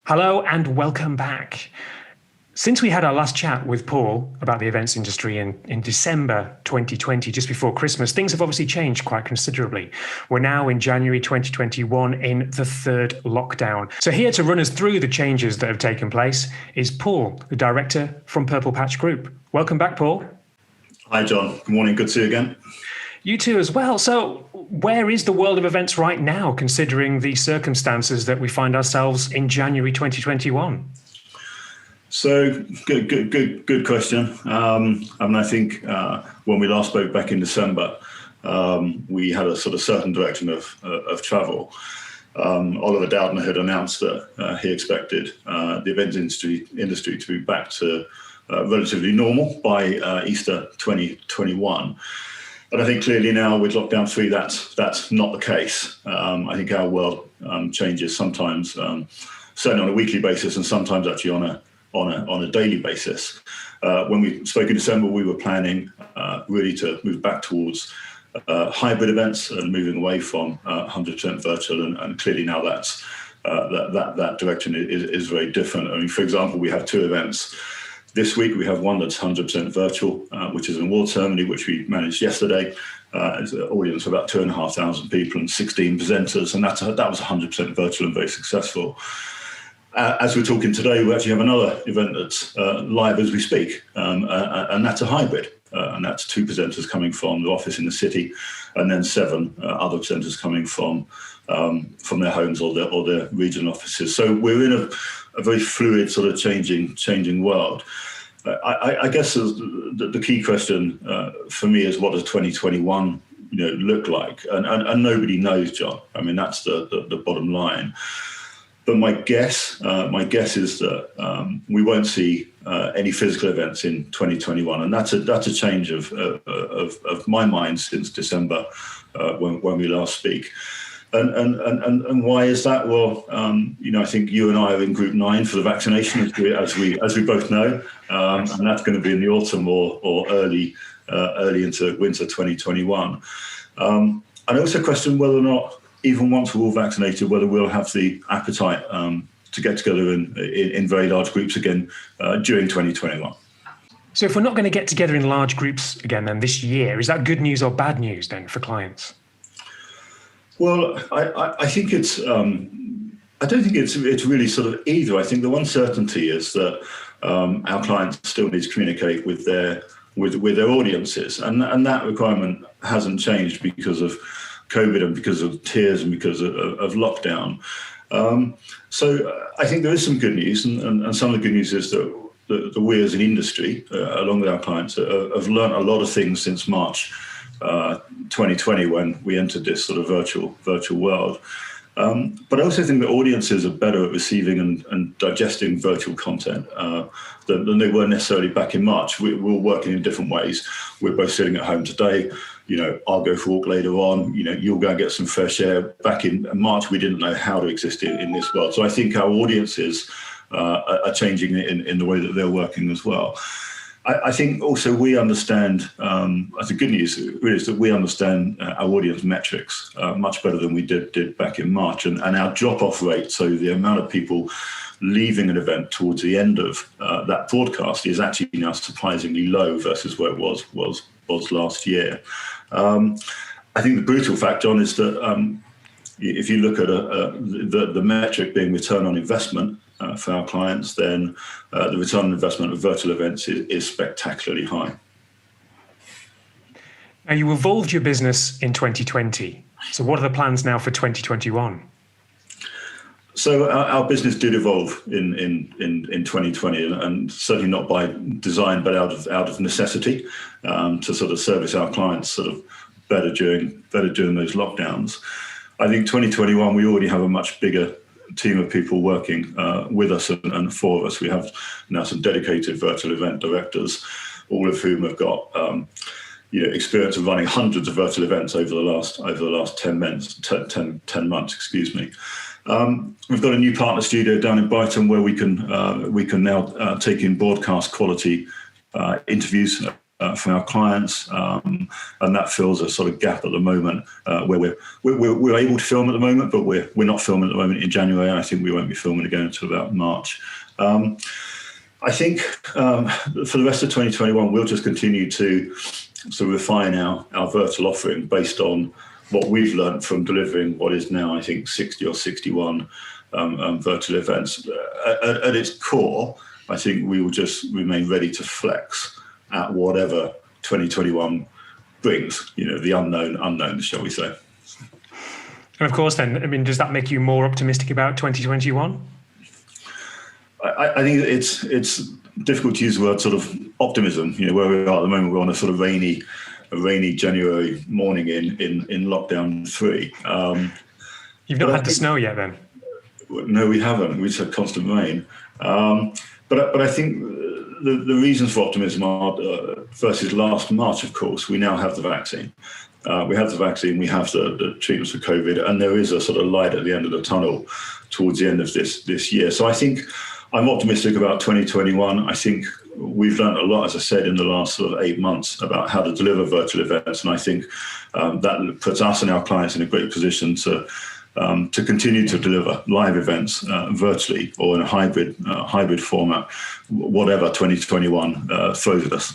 Hello and welcome back. Since we had our last chat with Paul about the events industry in December 2020, just before Christmas, things have obviously changed quite considerably. We're now in January 2021 in the third lockdown. So here to run us through the changes that have taken place is Paul, the director from Purple Patch Group. Welcome back, Paul. Hi, John. Good morning. Good to see you again. You too as well. So where is the world of events right now, considering the circumstances that we find ourselves in January 2021? So good question. I think when we last spoke back in December, we had a sort of certain direction of travel. Oliver Dowden had announced that he expected the events industry to be back to relatively normal by Easter 2021. And I think clearly now with lockdown 3, that's not the case. I think our world changes sometimes, certainly on a weekly basis, and sometimes actually on a daily basis. When we spoke in December, we were planning really to move back towards hybrid events and moving away from 100% virtual, and clearly now that direction is very different. I mean, for example, we have 2 events. This week we have one that's 100% virtual, which is in Ward Ceremony, which we managed yesterday. It's an audience of about 2,500 people and 16 presenters, and that was 100% virtual and very successful. As we're talking today, we actually have another event that's live as we speak, and that's a hybrid. And that's 2 presenters coming from the office in the city, and then 7 other presenters coming from their homes or their regional offices. So we're in a very fluid, sort of changing world. I guess the key question for me is, what does 2021 look like? And nobody knows, John. I mean, that's the bottom line. But my guess is that we won't see any physical events in 2021, and that's a change of my mind since December when we last speak. And why is that? Well, I think you and I are in Group 9 for the vaccination, as we both know, and that's going to be in the autumn or early into winter 2021. And I also question whether or not, even once we're all vaccinated, whether we'll have the appetite to get together in very large groups again during 2021. So if we're not going to get together in large groups again then this year, is that good news or bad news then for clients? Well, I think it's. I don't think it's really sort of either. I think the one certainty is that our clients still need to communicate with their audiences, and that requirement hasn't changed because of COVID and because of tiers and because of lockdown. So I think there is some good news, and some of the good news is that we as an industry, along with our clients, have learned a lot of things since March 2020 when we entered this sort of virtual world. But I also think that audiences are better at receiving and digesting virtual content than they were necessarily back in March. We're all working in different ways. We're both sitting at home today. I'll go for a walk later on. You'll go and get some fresh air. Back in March, we didn't know how to exist in this world. So I think our audiences are changing in the way that they're working as well. I think also we understand, the good news really is that we understand our audience metrics much better than we did back in March. And our drop-off rate, so the amount of people leaving an event towards the end of that broadcast, is actually now surprisingly low versus where it was last year. I think the brutal fact, John, is that if you look at the metric being return on investment for our clients, then the return on investment of virtual events is spectacularly high. Now, you evolved your business in 2020. So what are the plans now for 2021? So our business did evolve in 2020, and certainly not by design, but out of necessity, to sort of service our clients sort of better during those lockdowns. I think 2021 we already have a much bigger team of people working with us and for us. We have now some dedicated virtual event directors, all of whom have got experience of running hundreds of virtual events over the last 10 months. Excuse me. We've got a new partner studio down in Brighton where we can now take in broadcast quality interviews from our clients, and that fills a sort of gap at the moment where we're able to film at the moment, but we're not filming at the moment in January, and I think we won't be filming again until about March. I think for the rest of 2021, we'll just continue to sort of refine our virtual offering based on what we've learned from delivering what is now, I think, 60 or 61 virtual events. At its core, I think we will just remain ready to flex at whatever 2021 brings, the unknown, shall we say. And of course, then, I mean, does that make you more optimistic about 2021? I think it's difficult to use the word sort of optimism. Where we are at the moment, we're on a sort of rainy January morning in lockdown 3. You've not had the snow yet, then? No, we haven't. We've had constant rain. But I think the reasons for optimism are versus last March, of course, we now have the vaccine. We have the vaccine, we have the treatments for COVID, and there is a sort of light at the end of the tunnel towards the end of this year. So I think I'm optimistic about 2021. I think we've learned a lot, as I said, in the last sort of 8 months about how to deliver virtual events. And I think that puts us and our clients in a great position to continue to deliver live events virtually or in a hybrid format, whatever 2021 throws at us.